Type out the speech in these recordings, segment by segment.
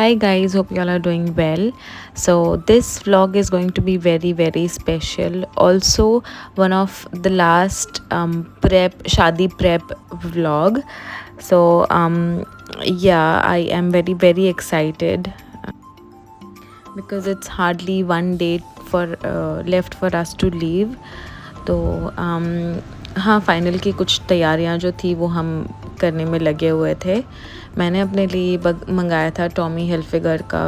Hi guys, hope you all are doing well. So this vlog is going to be very special. Also one of the last prep shadi prep vlog. So yeah, I am very excited because it's hardly one day for left for us to leave. तो हाँ final की कुछ तैयारियां जो थी वो हम करने में लगे हुए थे. मैंने अपने लिए मंगाया था टॉमी हिलफिगर का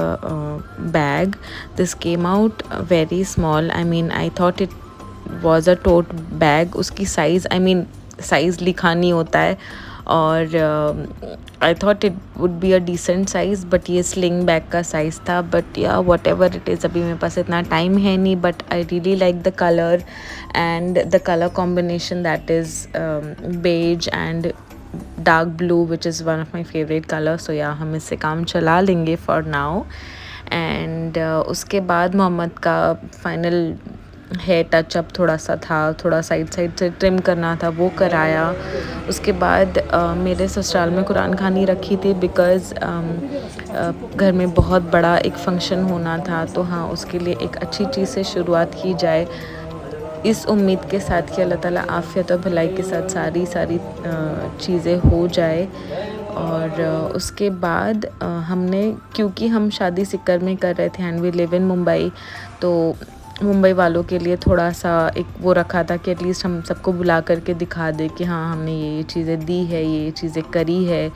bag. This came out very small. I mean I thought it was a tote bag. उसकी साइज़ साइज़ लिखा नहीं होता है और I thought it would be a decent size but ये स्लिंग बैग का साइज़ था. But yeah whatever it is, अभी मेरे पास इतना टाइम है नहीं. But I really like the colour and the colour combination that is beige and dark blue which is one of my favourite colour. So yeah हम इससे काम चला लेंगे फॉर नाउ. एंड उसके बाद मोहम्मद का फाइनल हेयर टचअप थोड़ा सा था, थोड़ा साइड से ट्रिम करना था, वो कराया. उसके बाद मेरे ससुराल में कुरान खानी रखी थी बिकॉज़ घर में बहुत बड़ा एक फ़ंक्शन होना था. तो हाँ, उसके लिए एक अच्छी चीज़ से शुरुआत की जाए इस उम्मीद के साथ कि अल्लाह ताला आफ़ियत और भलाई के साथ सारी चीज़ें हो जाए. और उसके बाद हमने, क्योंकि हम शादी सिक्कर में कर रहे थे and we live in Mumbai, तो मुंबई वालों के लिए थोड़ा सा एक वो रखा था कि एटलीस्ट हम सबको बुला करके दिखा दे कि हाँ हमने ये चीज़ें दी है, ये चीज़ें करी है.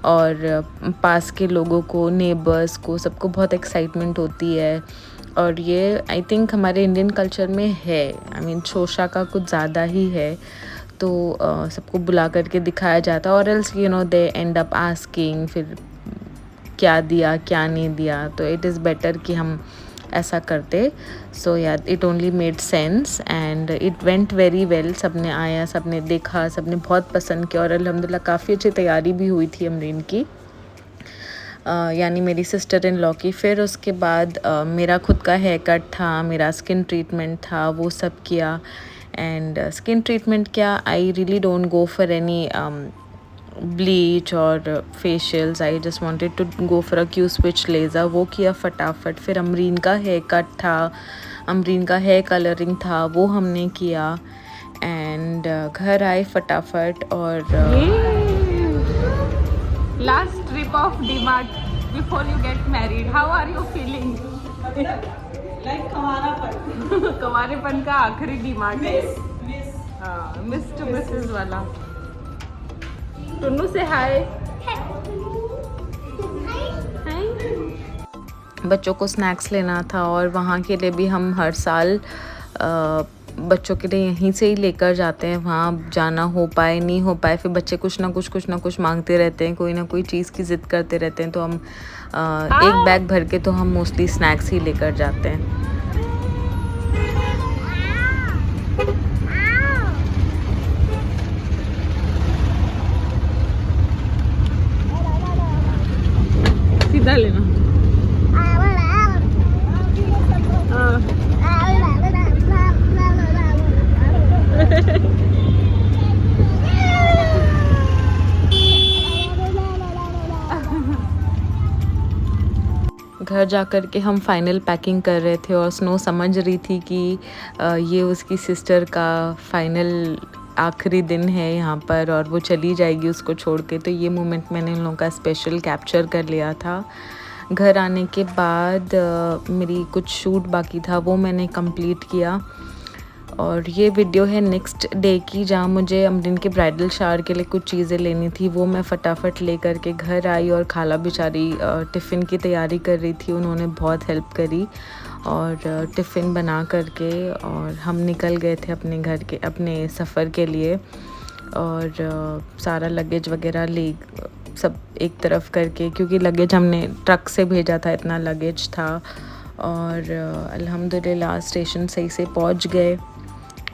और पास के लोगों को, नेबर्स को, सबको बहुत एक्साइटमेंट होती है. और ये आई थिंक हमारे इंडियन कल्चर में है. आई मीन शोशा का कुछ ज़्यादा ही है. तो सबको बुला करके दिखाया जाता है. और else you know they and up asking फिर क्या दिया क्या नहीं दिया. तो इट इज़ बेटर कि हम ऐसा करते. सो या it only made sense and it went very well. सब ने आया, सब ने देखा, सब ने बहुत पसंद किया. और अल्हम्दुलिल्लाह काफ़ी अच्छी तैयारी भी हुई थी अमरीन की, यानी मेरी सिस्टर इन लॉ की. फिर उसके बाद मेरा खुद का हेयर कट था, मेरा स्किन ट्रीटमेंट था, वो सब किया. एंड स्किन ट्रीटमेंट क्या, I really don't go for any bleach और facials. I just wanted to go for a Q switch laser. वो किया फटाफट. फिर अमरीन का हेयर कट था, अमरीन का हेयर कलरिंग था, वो हमने किया. एंड घर आए फटाफट. और last trip of DMart before you get married. How are you feeling? Like कंवारापन. कंवारेपन का आखिरी डीमार्ट है. मिस टू मिसेस वाला. टुन्नू से हाय. बच्चों को स्नैक्स लेना था और वहाँ के लिए भी हम हर साल बच्चों के लिए यहीं से ही लेकर जाते हैं. वहाँ जाना हो पाए नहीं हो पाए, फिर बच्चे कुछ ना कुछ मांगते रहते हैं, कोई ना कोई चीज़ की ज़िद करते रहते हैं. तो हम एक बैग भर के तो हम मोस्टली स्नैक्स ही लेकर जाते हैं. सीधा लेना. घर जाकर के हम फाइनल पैकिंग कर रहे थे और स्नो समझ रही थी कि ये उसकी सिस्टर का फाइनल आखिरी दिन है यहाँ पर और वो चली जाएगी उसको छोड़ के. तो ये मोमेंट मैंने उन लोगों का स्पेशल कैप्चर कर लिया था. घर आने के बाद मेरी कुछ शूट बाकी था, वो मैंने कंप्लीट किया. और ये वीडियो है नेक्स्ट डे की, जहाँ मुझे अमरीन के ब्राइडल शावर के लिए कुछ चीज़ें लेनी थी. वो मैं फटाफट ले करके घर आई. और खाला बेचारी टिफ़िन की तैयारी कर रही थी, उन्होंने बहुत हेल्प करी और टिफ़िन बना करके और हम निकल गए थे अपने घर के, अपने सफ़र के लिए. और सारा लगेज वगैरह ले सब एक तरफ करके, क्योंकि लगेज हमने ट्रक से भेजा था, इतना लगेज था. और अल्हम्दुलिल्लाह स्टेशन सही से पहुंच गए.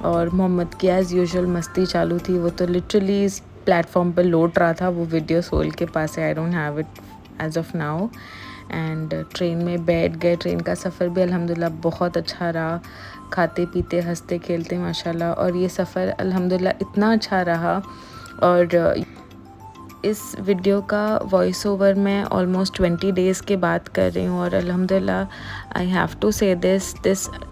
और मोहम्मद की एज़ यूजुअल मस्ती चालू थी. वो तो लिटरली इस प्लेटफॉर्म पर लौट रहा था. वो वीडियो सोल के पास है, I don't have it as of now. And train में बैठ गए. ट्रेन का सफ़र भी अल्हम्दुलिल्लाह बहुत अच्छा रहा, खाते पीते हंसते खेलते माशाल्लाह. और ये सफ़र अल्हम्दुलिल्लाह इतना अच्छा रहा. और इस वीडियो का वॉइस ओवर मैं ऑलमोस्ट 20 डेज़ के बाद कर रही हूँ और अल्हम्दुलिल्लाह I have to say this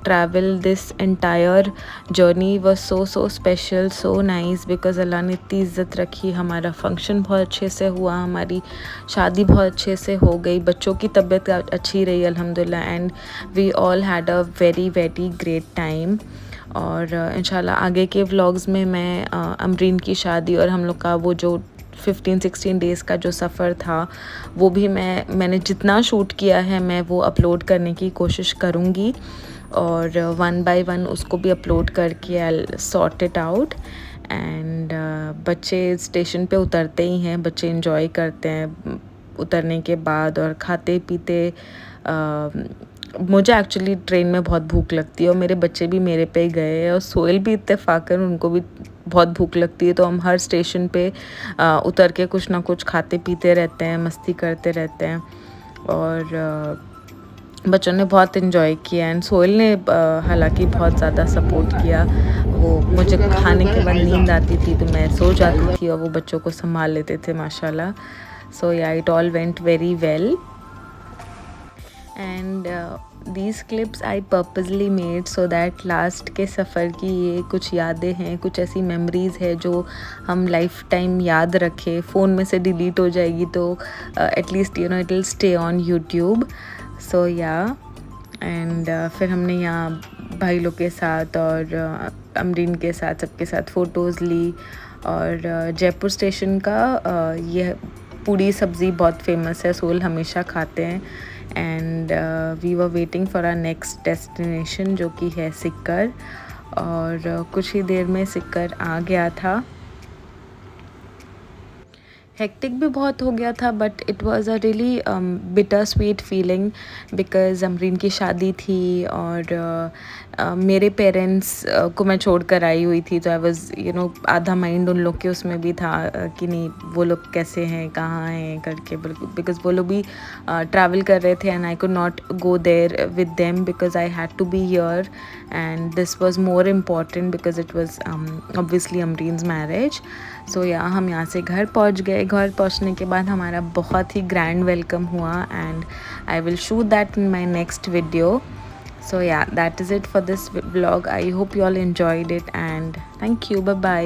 travel, this entire journey was so special, so nice, because अल्लाह ने इतनी इज़्ज़त रखी। हमारा फंक्शन बहुत अच्छे से हुआ, हमारी शादी बहुत अच्छे से हो गई, बच्चों की तबीयत अच्छी रही अल्हम्दुलिल्लाह, and we all had a very great time. और इंशाल्लाह आगे के व्लॉग्स में मैं अमरीन की शादी और हम लोग का वो जो 15-16 डेज़ का जो सफ़र था वो भी मैंने जितना शूट किया है मैं वो अपलोड करने की कोशिश करूँगी, और 1 बाय 1 उसको भी अपलोड करके I sort it out. And बच्चे स्टेशन पे उतरते ही हैं, बच्चे इंजॉय करते हैं उतरने के बाद और खाते पीते। मुझे एक्चुअली ट्रेन में बहुत भूख लगती है और मेरे बच्चे भी मेरे पे ही गए हैं, और सोहेल भी इत्तेफाकन उनको भी बहुत भूख लगती है, तो हम हर स्टेशन पे उतर के कुछ ना कुछ खाते पीते रहते हैं, मस्ती करते रहते हैं। और बच्चों ने बहुत इन्जॉय किया एंड सोहेल ने हालांकि बहुत ज़्यादा सपोर्ट किया। वो मुझे खाने के बाद नींद आती थी तो मैं सो जाती थी और वो बच्चों को संभाल लेते थे माशाल्लाह। सो या it all went very well. And these clips I purposely made so that last के सफ़र की ये कुछ यादें हैं, कुछ ऐसी मेमोरीज़ है जो हम लाइफ टाइम याद रखें। फ़ोन में से डिलीट हो जाएगी तो at least you know it will stay on YouTube. So yeah and फिर हमने यहाँ भाई लोग के साथ और अमरीन के साथ सबके साथ फ़ोटोज़ ली। और जयपुर स्टेशन का यह पूड़ी सब्ज़ी बहुत फेमस है, सोहेल हमेशा खाते हैं। And we were waiting for our next destination जो कि है सिक्कर, और कुछ ही देर में सिक्कर आ गया था। हेक्टिक भी बहुत हो गया था but it was a really bitter sweet feeling, because Amreen की शादी थी और मेरे पेरेंट्स को मैं छोड़ कर आई हुई थी, तो आई वाज़ यू नो आधा माइंड उन लोग के उसमें भी था कि नहीं वो लोग कैसे हैं, कहाँ हैं करके, बिकॉज़ वो लोग भी ट्रैवल कर रहे थे and I could not go there with them because I had to be here and this was more important because it was obviously Amreen's marriage. So yeah हम यहाँ से घर पहुँच गए। घर पहुँचने के बाद हमारा बहुत ही ग्रैंड वेलकम हुआ and I will shoot that in my next video. So yeah, that is it for this vlog. I hope you all enjoyed it and thank you. Bye bye.